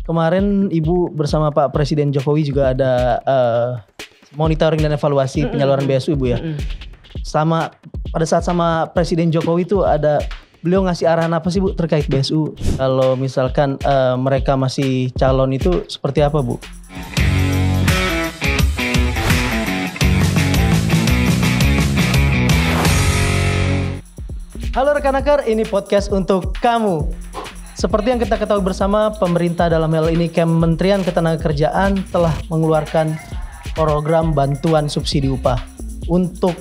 kemarin Ibu bersama Pak Presiden Jokowi juga ada monitoring dan evaluasi penyaluran BSU Ibu ya. Pada saat sama Presiden Jokowi itu beliau ngasih arahan apa sih Bu terkait BSU? Kalau misalkan mereka masih calon itu seperti apa Bu? Halo rekan akar, ini podcast untuk kamu. Seperti yang kita ketahui bersama, pemerintah dalam hal ini Kementerian Ketenagakerjaan telah mengeluarkan program bantuan subsidi upah. Untuk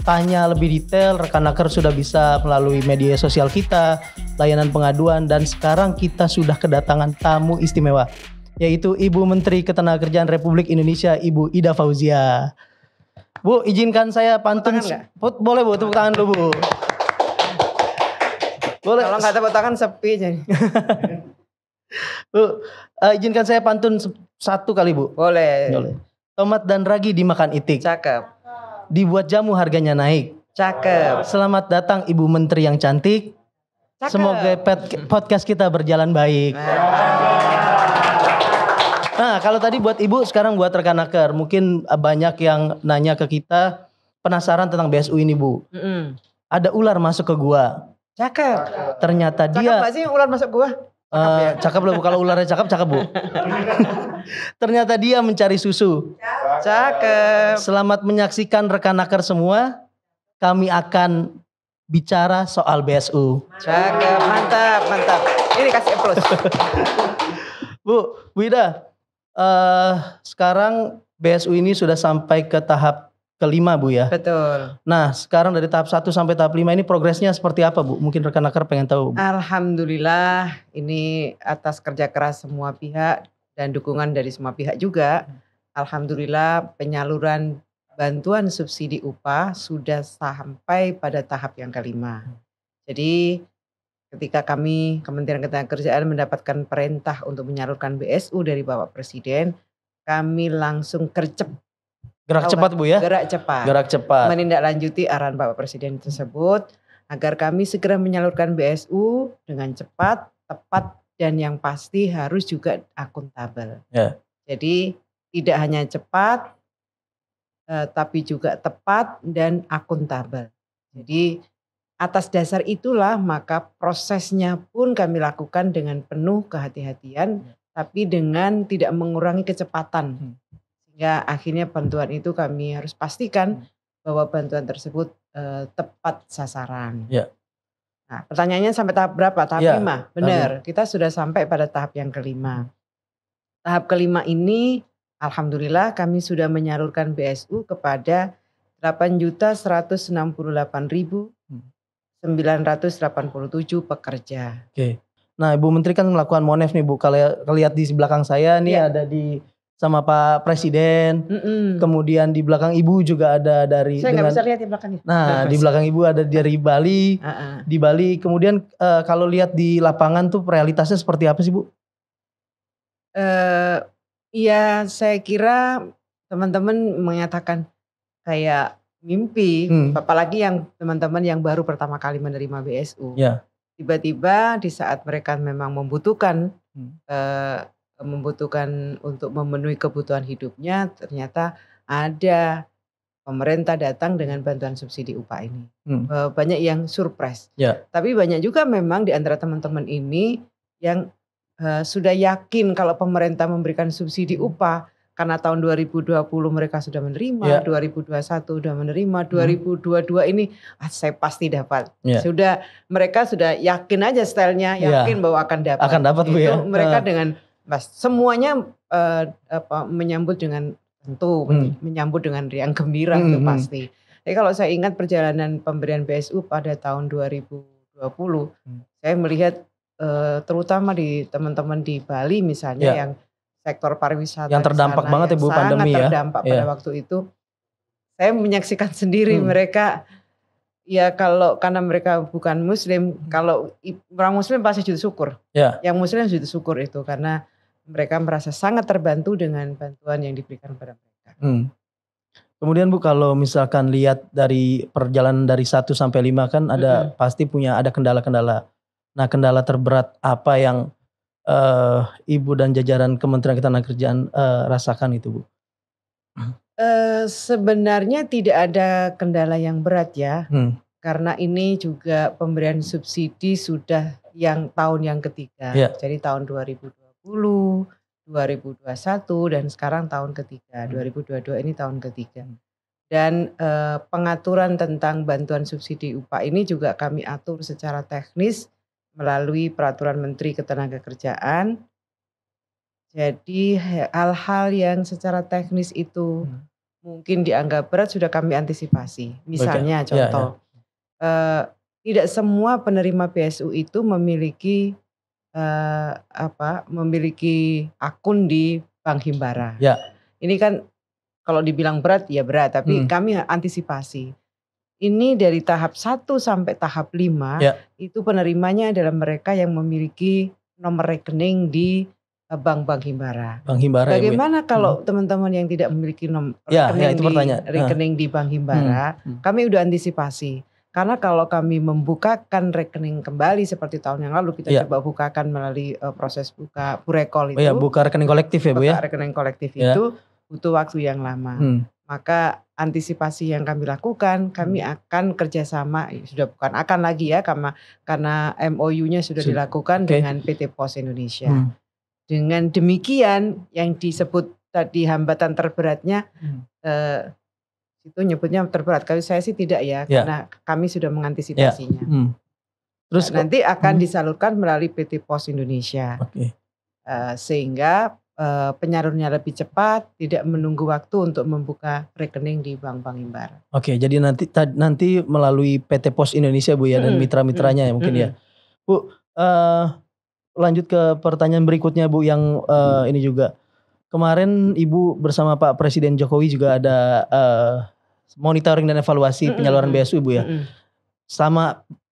tanya lebih detail, rekan akar sudah bisa melalui media sosial kita, layanan pengaduan, dan sekarang kita sudah kedatangan tamu istimewa, yaitu Ibu Menteri Ketenagakerjaan Republik Indonesia, Ibu Ida Fauzia. Bu, izinkan saya pantun. Boleh Bu, tepuk tangan dulu Bu. Boleh. Kalau nggak tepuk tangan sepi jadi. Bu, izinkan saya pantun satu kali Bu. Boleh. Tomat dan ragi dimakan itik. Cakep. Dibuat jamu harganya naik. Cakep. Selamat datang Ibu Menteri yang cantik. Cakep. Semoga podcast kita berjalan baik. Nah, kalau tadi buat Ibu, sekarang buat rekan akar. Mungkin banyak yang nanya ke kita, penasaran tentang BSU ini Bu. Ada ular masuk ke gua. Cakep. Ternyata dia. Cakep gak sih ular masuk gua? Cakep loh Bu. Kalau ularnya cakep Bu. Ternyata dia mencari susu. Cakep. Selamat menyaksikan rekan akar semua. Kami akan bicara soal BSU. Cakep, mantap. Ini kasih applause. Bu Ida, sekarang BSU ini sudah sampai ke tahap kelima Bu ya. Betul. Nah sekarang dari tahap 1 sampai tahap 5 ini progresnya seperti apa Bu? Mungkin rekan akar pengen tahu Bu. Alhamdulillah ini atas kerja keras semua pihak dan dukungan dari semua pihak juga. Alhamdulillah penyaluran bantuan subsidi upah sudah sampai pada tahap yang kelima. Jadi ketika kami Kementerian Ketenagakerjaan mendapatkan perintah untuk menyalurkan BSU dari Bapak Presiden, kami langsung Gerak cepat Bu ya? Gerak cepat. Menindaklanjuti arahan Bapak Presiden tersebut agar kami segera menyalurkan BSU dengan cepat, tepat, dan yang pasti harus juga akuntabel. Ya. Jadi tidak hanya cepat, tapi juga tepat dan akuntabel. Jadi atas dasar itulah maka prosesnya pun kami lakukan dengan penuh kehati-hatian, tapi dengan tidak mengurangi kecepatan. Sehingga akhirnya bantuan itu kami harus pastikan bahwa bantuan tersebut tepat sasaran. Ya. Nah, pertanyaannya sampai tahap berapa? Tahap 5. Benar, kita sudah sampai pada tahap yang kelima. Tahap kelima ini alhamdulillah kami sudah menyalurkan BSU kepada 8.368.987 pekerja. Oke. Nah, Ibu Menteri kan melakukan monef nih Bu. Kalau lihat di belakang saya nih ada sama Pak Presiden. Kemudian di belakang Ibu juga ada dari. Saya nggak bisa lihat di belakangnya. Nah, di belakang Ibu ada dari Bali. Di Bali. Kemudian kalau lihat di lapangan tuh realitasnya seperti apa sih Bu? Iya, saya kira teman-teman mengatakan kayak mimpi, apalagi yang teman-teman yang baru pertama kali menerima BSU. Ya. Tiba-tiba di saat mereka memang membutuhkan untuk memenuhi kebutuhan hidupnya, ternyata ada pemerintah datang dengan bantuan subsidi upah ini. Banyak yang surprise. Ya. Tapi banyak juga memang di antara teman-teman ini yang sudah yakin kalau pemerintah memberikan subsidi upah. Karena tahun 2020 mereka sudah menerima, 2021 sudah menerima, 2022 ini saya pasti dapat. Mereka sudah yakin aja stylenya, yakin bahwa akan dapat. Akan dapat Bu ya. Mereka dengan semuanya menyambut dengan tentu, menyambut dengan riang gembira itu pasti. Jadi kalau saya ingat perjalanan pemberian BSU pada tahun 2020, saya melihat terutama di teman-teman di Bali misalnya yang sektor pariwisata yang terdampak banget ya Bu pandemi ya. Sangat terdampak pada waktu itu. Saya menyaksikan sendiri mereka karena mereka bukan muslim, kalau orang muslim pasti sujud syukur. Yang muslim sujud syukur itu karena mereka merasa sangat terbantu dengan bantuan yang diberikan kepada mereka. Kemudian Bu kalau misalkan lihat dari perjalanan dari 1 sampai 5 kan ada pasti ada kendala-kendala. Nah kendala terberat apa yang Ibu dan jajaran Kementerian Ketenagakerjaan rasakan itu, Bu? Sebenarnya tidak ada kendala yang berat ya, karena ini juga pemberian subsidi sudah yang tahun yang ketiga. Iya. Jadi tahun 2020, 2021 dan sekarang tahun ketiga. 2022 ini tahun ketiga. Dan pengaturan tentang bantuan subsidi upah ini juga kami atur secara teknis melalui Peraturan Menteri Ketenagakerjaan. Jadi hal-hal yang secara teknis itu mungkin dianggap berat sudah kami antisipasi. Misalnya contoh, tidak semua penerima BSU itu memiliki memiliki akun di Bank Himbara. Ya. Ini kan kalau dibilang berat ya berat, tapi kami antisipasi. Ini dari tahap 1 sampai tahap 5 itu penerimanya adalah mereka yang memiliki nomor rekening di Bank Himbara. Bank Himbara. Bagaimana kalau teman-teman yang tidak memiliki rekening di Bank Himbara, kami udah antisipasi. Karena kalau kami membukakan rekening kembali seperti tahun yang lalu kita coba bukakan melalui proses buka burekol itu. Buka rekening kolektif ya, Bu ya. Buka rekening kolektif itu butuh waktu yang lama. Maka antisipasi yang kami lakukan, kami akan kerjasama, sudah bukan akan lagi ya, karena MOU-nya sudah dilakukan dengan PT Pos Indonesia. Dengan demikian yang disebut tadi hambatan terberatnya, itu nyebutnya terberat. Kalau saya sih tidak ya, karena kami sudah mengantisipasinya. Terus nanti akan disalurkan melalui PT Pos Indonesia, sehingga penyalurnya lebih cepat, tidak menunggu waktu untuk membuka rekening di Bank Himbara. Oke, jadi nanti melalui PT Pos Indonesia, Bu ya, dan mitra-mitranya ya mungkin ya. Bu, lanjut ke pertanyaan berikutnya, Bu, yang ini juga. Kemarin Ibu bersama Pak Presiden Jokowi juga ada monitoring dan evaluasi penyaluran BSU, Bu ya.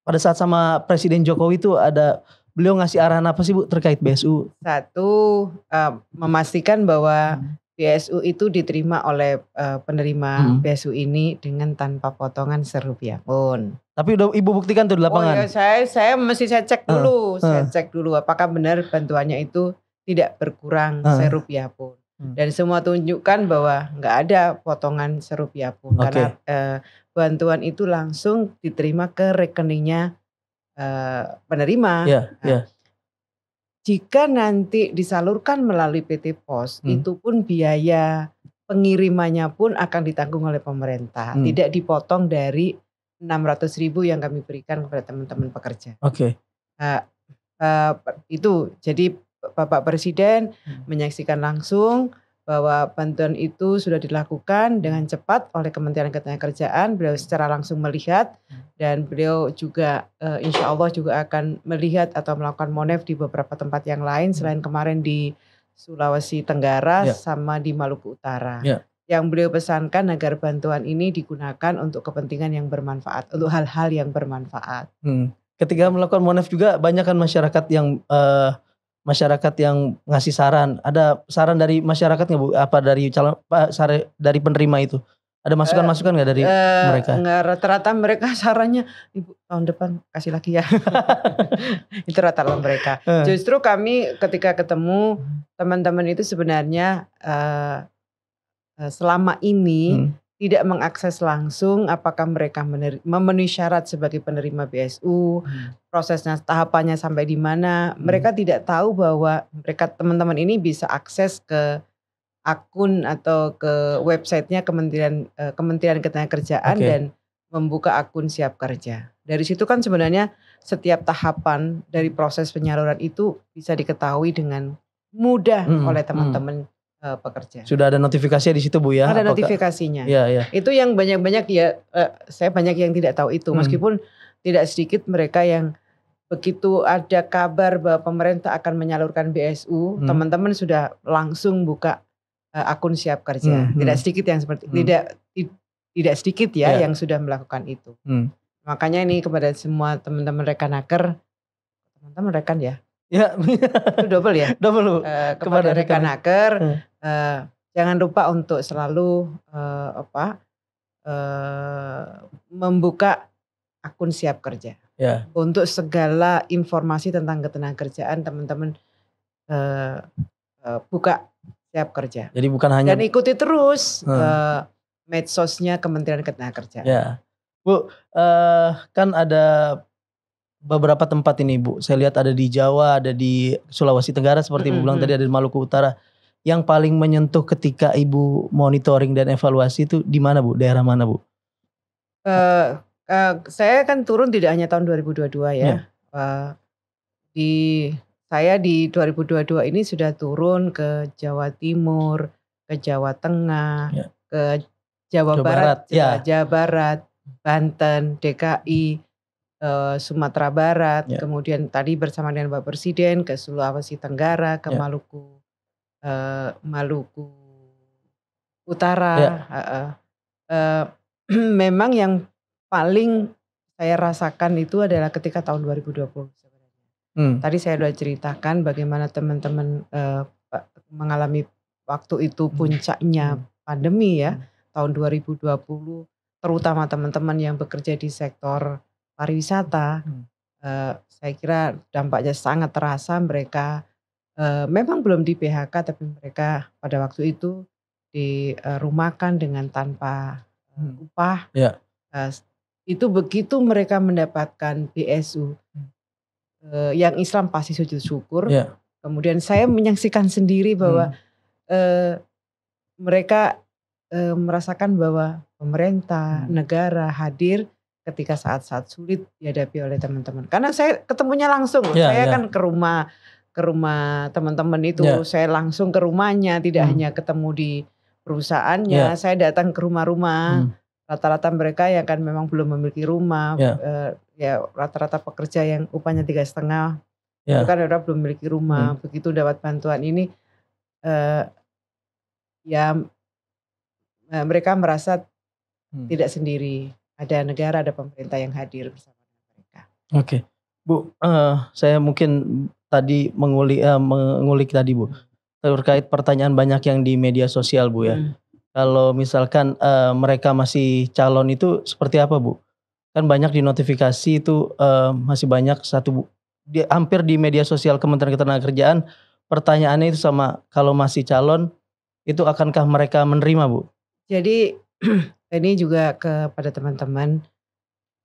Pada saat sama Presiden Jokowi itu beliau ngasih arahan apa sih, Bu, terkait BSU? Satu, memastikan bahwa BSU itu diterima oleh penerima BSU ini dengan tanpa potongan serupiah pun. Tapi udah Ibu buktikan tuh di lapangan. Oh ya, saya cek dulu, saya cek dulu apakah benar bantuannya itu tidak berkurang serupiah pun. Dan semua tunjukkan bahwa nggak ada potongan serupiah pun, karena bantuan itu langsung diterima ke rekeningnya penerima. Jika nanti disalurkan melalui PT Pos, itu pun biaya pengirimannya pun akan ditanggung oleh pemerintah, tidak dipotong dari 600.000 yang kami berikan kepada teman-teman pekerja. Itu jadi Bapak Presiden menyaksikan langsung bahwa bantuan itu sudah dilakukan dengan cepat oleh Kementerian Ketenagakerjaan. Beliau secara langsung melihat dan beliau juga insya Allah juga akan melihat atau melakukan monef di beberapa tempat yang lain selain kemarin di Sulawesi Tenggara sama di Maluku Utara. Yang beliau pesankan agar bantuan ini digunakan untuk kepentingan yang bermanfaat, untuk hal-hal yang bermanfaat. Ketika melakukan monef juga banyak kan masyarakat yang ngasih saran. Ada saran dari masyarakatnya, Bu? Apa dari dari penerima itu? Ada masukan-masukan nggak dari mereka? Nggak, rata-rata mereka sarannya, Ibu tahun depan kasih lagi ya. Itu rata-rata mereka. Justru kami ketika ketemu teman-teman itu sebenarnya selama ini tidak mengakses langsung apakah mereka memenuhi syarat sebagai penerima BSU, prosesnya tahapannya sampai di mana. Mereka tidak tahu bahwa teman-teman ini bisa akses ke akun atau ke websitenya Kementerian Ketenagakerjaan dan membuka akun Siap Kerja. Dari situ kan sebenarnya setiap tahapan dari proses penyaluran itu bisa diketahui dengan mudah oleh teman-teman pekerja. Sudah ada notifikasinya di situ, Bu ya? Ada notifikasinya. Ya. Itu yang banyak-banyak ya, saya banyak yang tidak tahu itu. Meskipun tidak sedikit mereka yang begitu ada kabar bahwa pemerintah akan menyalurkan BSU, teman-teman sudah langsung buka akun Siap Kerja. Tidak sedikit yang seperti tidak sedikit ya yang sudah melakukan itu. Makanya ini kepada semua teman-teman rekanaker, teman-teman rekan ya. Itu double ya. Double. Kepada rekanaker, jangan lupa untuk selalu membuka akun Siap Kerja. Untuk segala informasi tentang ketenagakerjaan teman-teman buka Siap Kerja. Jadi bukan hanya Dan ikuti terus medsosnya Kementerian Ketenagakerjaan. Ya, Bu, kan ada beberapa tempat ini Bu. Saya lihat ada di Jawa, ada di Sulawesi Tenggara seperti Ibu bilang tadi, ada di Maluku Utara. Yang paling menyentuh ketika Ibu monitoring dan evaluasi itu di mana Bu? Daerah mana Bu? Saya kan turun tidak hanya tahun 2022 ya. Saya di 2022 ini sudah turun ke Jawa Timur, ke Jawa Tengah, ke Jawa Barat, Jawa Barat, Banten, DKI, Sumatera Barat, kemudian tadi bersama dengan Pak Presiden ke Sulawesi Tenggara, ke Maluku Utara. Memang yang paling saya rasakan itu adalah ketika tahun 2020. Tadi saya sudah ceritakan bagaimana teman-teman mengalami waktu itu puncaknya pandemi ya, tahun 2020, terutama teman-teman yang bekerja di sektor pariwisata. Saya kira dampaknya sangat terasa. Mereka memang belum di PHK, tapi mereka pada waktu itu dirumahkan dengan tanpa upah. Itu begitu mereka mendapatkan BSU, yang Islam pasti sujud syukur. Kemudian saya menyaksikan sendiri bahwa mereka merasakan bahwa pemerintah, negara hadir ketika saat-saat sulit dihadapi oleh teman-teman. Karena saya ketemunya langsung, saya kan ke rumah teman-teman itu, saya langsung ke rumahnya, tidak hanya ketemu di perusahaannya, saya datang ke rumah-rumah. Rata-rata mereka yang kan memang belum memiliki rumah, ya rata-rata pekerja yang upahnya 3,5, itu kan orang belum memiliki rumah. Begitu dapat bantuan ini, mereka merasa tidak sendiri. Ada negara, ada pemerintah yang hadir bersama mereka. Oke, Bu, saya mungkin tadi mengulik tadi Bu, terkait pertanyaan banyak yang di media sosial Bu ya. Kalau misalkan mereka masih calon itu seperti apa Bu? Kan banyak di notifikasi itu masih banyak hampir di media sosial Kementerian Ketenagakerjaan pertanyaannya itu sama, kalau masih calon itu akankah mereka menerima Bu? Jadi ini juga kepada teman-teman,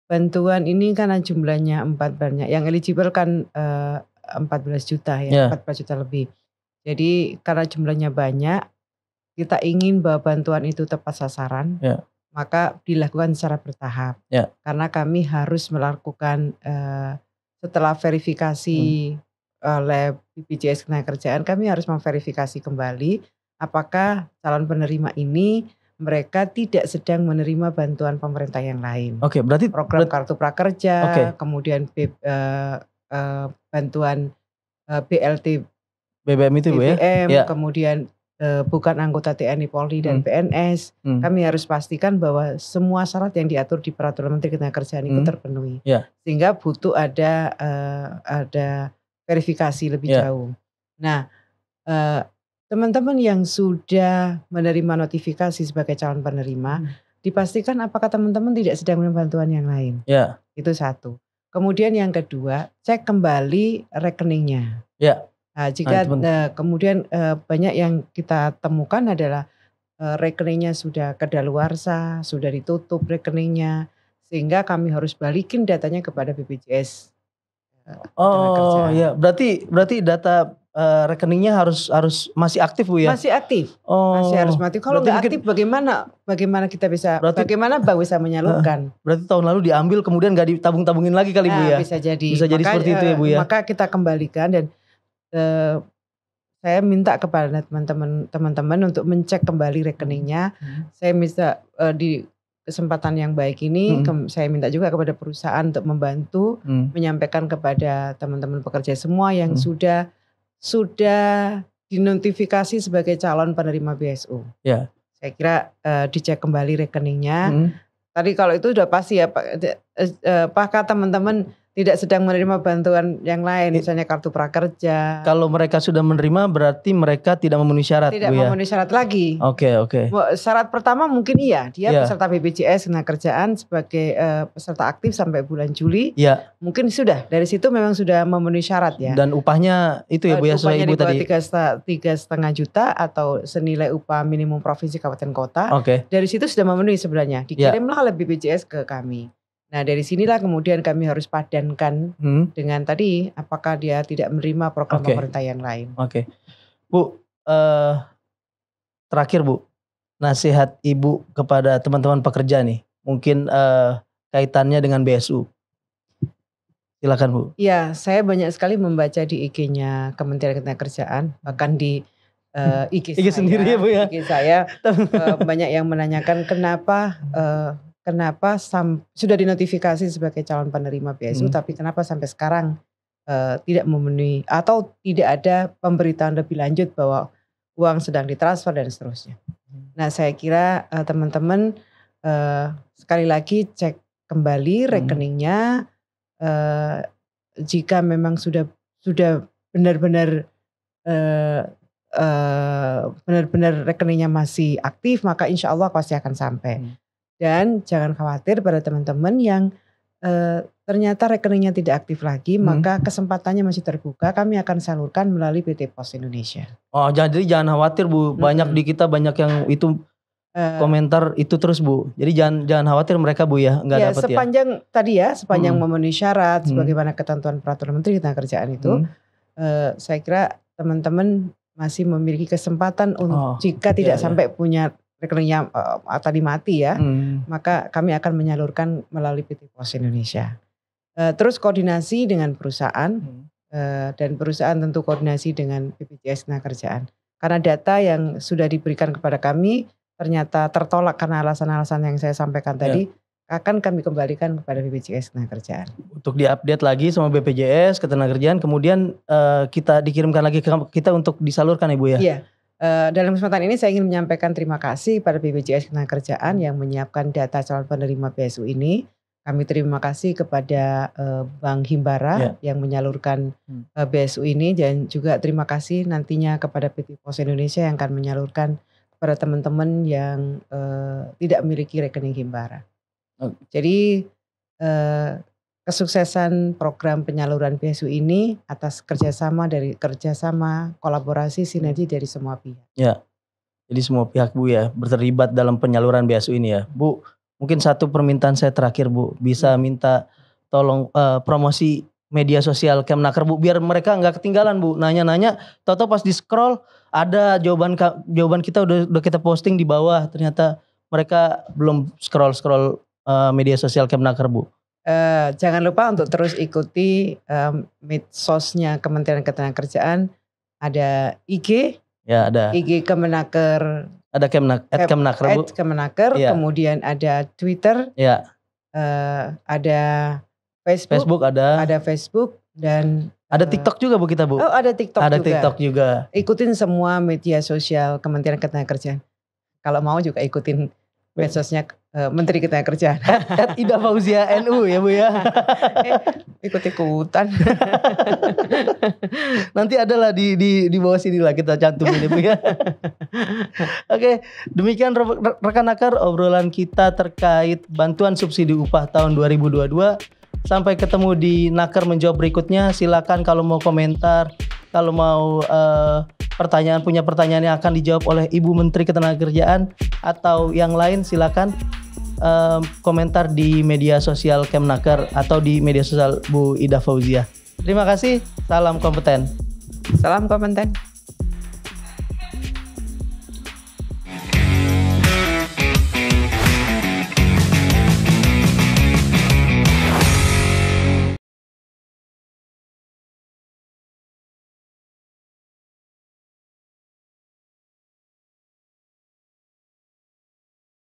bantuan ini karena jumlahnya banyak, yang eligible kan 14 juta ya, 14 juta lebih. Jadi karena jumlahnya banyak, kita ingin bahwa bantuan itu tepat sasaran, maka dilakukan secara bertahap. Karena kami harus melakukan setelah verifikasi oleh BPJS Ketenagakerjaan, kami harus memverifikasi kembali apakah calon penerima ini mereka tidak sedang menerima bantuan pemerintah yang lain. Berarti program kartu prakerja, kemudian bantuan BLT BBM itu Bu ya. Kemudian bukan anggota TNI, Polri dan PNS. Kami harus pastikan bahwa semua syarat yang diatur di Peraturan Menteri Ketenagakerjaan itu terpenuhi. Sehingga butuh ada verifikasi lebih jauh. Nah, teman-teman yang sudah menerima notifikasi sebagai calon penerima, dipastikan apakah teman-teman tidak sedang menerima bantuan yang lain. Itu satu. Kemudian yang kedua, cek kembali rekeningnya. Nah, jika kemudian banyak yang kita temukan adalah rekeningnya sudah kedaluarsa, sudah ditutup rekeningnya, sehingga kami harus balikin datanya kepada BPJS. Berarti data rekeningnya harus masih aktif Bu ya? Masih aktif, masih harus aktif. Kalau nggak aktif bagaimana kita bisa, bagaimana Bank bisa menyalurkan? Berarti tahun lalu diambil kemudian nggak ditabung-tabungin lagi kali Bu ya? Bisa jadi. Bisa jadi seperti itu ya Bu ya? Maka kita kembalikan dan saya minta kepada teman-teman untuk mencek kembali rekeningnya. Saya minta di kesempatan yang baik ini, saya minta juga kepada perusahaan untuk membantu menyampaikan kepada teman-teman pekerja semua yang sudah dinotifikasi sebagai calon penerima BSU. Saya kira dicek kembali rekeningnya. Tadi kalau itu sudah pasti ya, apakah teman-teman tidak sedang menerima bantuan yang lain, misalnya kartu prakerja. Kalau mereka sudah menerima berarti mereka tidak memenuhi syarat, Tidak Bu, ya? memenuhi syarat lagi. Oke. Syarat pertama mungkin iya, dia Iya. peserta BPJS Ketenagakerjaan sebagai peserta aktif sampai bulan Juli. Iya. Mungkin sudah, dari situ memang sudah memenuhi syarat ya. Dan upahnya itu ya Bu ya, sesuai Ibu tadi. 3,5 juta atau senilai upah minimum provinsi kabupaten kota. Oke. Dari situ sudah memenuhi sebenarnya. Dikirimlah oleh BPJS ke kami. Nah dari sinilah kemudian kami harus padankan dengan tadi apakah dia tidak menerima program pemerintah yang lain. Oke. Bu, terakhir Bu, nasihat Ibu kepada teman-teman pekerja nih, mungkin kaitannya dengan BSU. Silakan Bu. Iya, saya banyak sekali membaca di IG-nya Kementerian Ketenagakerjaan, bahkan di IG saya, sendiri ya Bu ya. IG saya banyak yang menanyakan kenapa sudah dinotifikasi sebagai calon penerima BSU, tapi kenapa sampai sekarang tidak memenuhi atau tidak ada pemberitaan lebih lanjut bahwa uang sedang ditransfer dan seterusnya. Nah saya kira teman-teman sekali lagi cek kembali rekeningnya, jika memang sudah benar-benar rekeningnya masih aktif, maka insya Allah pasti akan sampai. Dan jangan khawatir pada teman-teman yang ternyata rekeningnya tidak aktif lagi, maka kesempatannya masih terbuka. Kami akan salurkan melalui PT Pos Indonesia. Oh, jadi jangan khawatir Bu. Banyak di kita banyak yang itu komentar itu terus Bu. Jadi jangan khawatir mereka Bu ya, nggak dapat ya. Sepanjang memenuhi syarat sebagaimana ketentuan peraturan Menteri Ketenagakerjaan itu, saya kira teman-teman masih memiliki kesempatan untuk jika tidak sampai punya rekeningnya tadi mati ya, maka kami akan menyalurkan melalui PT Pos Indonesia. Terus koordinasi dengan perusahaan dan perusahaan tentu koordinasi dengan BPJS Ketenagakerjaan. Karena data yang sudah diberikan kepada kami ternyata tertolak karena alasan-alasan yang saya sampaikan tadi, akan kami kembalikan kepada BPJS Ketenagakerjaan. Untuk diupdate lagi sama BPJS Ketenagakerjaan, kemudian kita dikirimkan lagi ke kita untuk disalurkan Ibu ya? Iya. Dalam kesempatan ini saya ingin menyampaikan terima kasih pada BPJS Ketenagakerjaan yang menyiapkan data calon penerima BSU ini. Kami terima kasih kepada Bank Himbara yang menyalurkan BSU ini, dan juga terima kasih nantinya kepada PT Pos Indonesia yang akan menyalurkan kepada teman-teman yang tidak memiliki rekening Himbara. Jadi kesuksesan program penyaluran BSU ini atas kerjasama kolaborasi sinergi dari semua pihak. Ya, jadi semua pihak Bu ya terlibat dalam penyaluran BSU ini ya. Bu, mungkin satu permintaan saya terakhir Bu, bisa minta tolong promosi media sosial Kemenaker Bu, biar mereka nggak ketinggalan Bu, nanya-nanya, tahu-tahu pas di scroll ada jawaban kita udah kita posting di bawah, ternyata mereka belum scroll media sosial Kemenaker Bu. Jangan lupa untuk terus ikuti medsosnya Kementerian Ketenagakerjaan. Ada IG, ya ada IG Kemenaker, ada Kemenaker Bu. Kemenaker, kemudian ada Twitter, ada Facebook ada Facebook, dan ada TikTok juga Bu kita Bu. Oh ada TikTok ada juga. TikTok juga. Ikutin semua media sosial Kementerian Ketenagakerjaan. Kalau mau juga ikutin medsosnya Menteri Ketenagakerjaan. Ida Fauzia NU ya Bu ya. Ikut-ikutan. Nanti adalah di bawah sini lah kita cantumin ya Bu ya. Oke, demikian rekan Nakar obrolan kita terkait bantuan subsidi upah tahun 2022. Sampai ketemu di Nakar menjawab berikutnya. Silakan kalau mau komentar, kalau mau punya pertanyaan yang akan dijawab oleh Ibu Menteri Ketenagakerjaan atau yang lain, silakan komentar di media sosial Kemenaker atau di media sosial Bu Ida Fauzia. Terima kasih, salam kompeten. Salam kompeten.